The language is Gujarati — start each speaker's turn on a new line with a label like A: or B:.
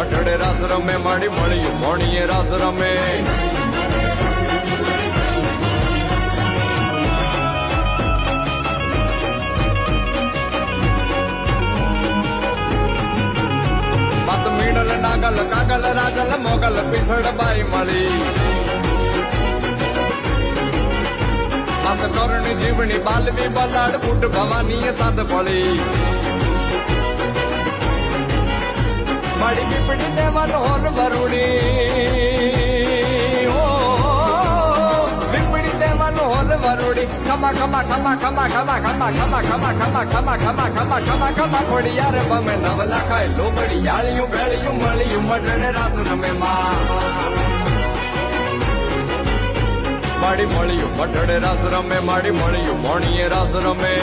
A: મઢડે રાસ રમે માડી મળ્યું મોણીએ રાસ રમે માત મીડલ નાગલ કાગલ રાજલ મોગલ પીઠળ બાઈ મળી માત કરણી જીવણી બાલવી બલાડ ફૂટ ભવાની સાત પડી માડી પીપડી દેવાલ હોલ વરુડી ઓ પીપડી દેવાલ હોલ વરુડી ખમા ખમા ખમા ખમા ખમા ખમા ખમા ખમા ખમા ખમા ખમા ખમા ખમા ખમા ખોડી યાર બમે નવલા ખાય લોબડી યાળિયું ભેળિયું મળ્યું મઢડે રાસ રમે માડી મળ્યું મઢડે રાસ રમે માડી મળ્યું મોણીએ રાસ રમે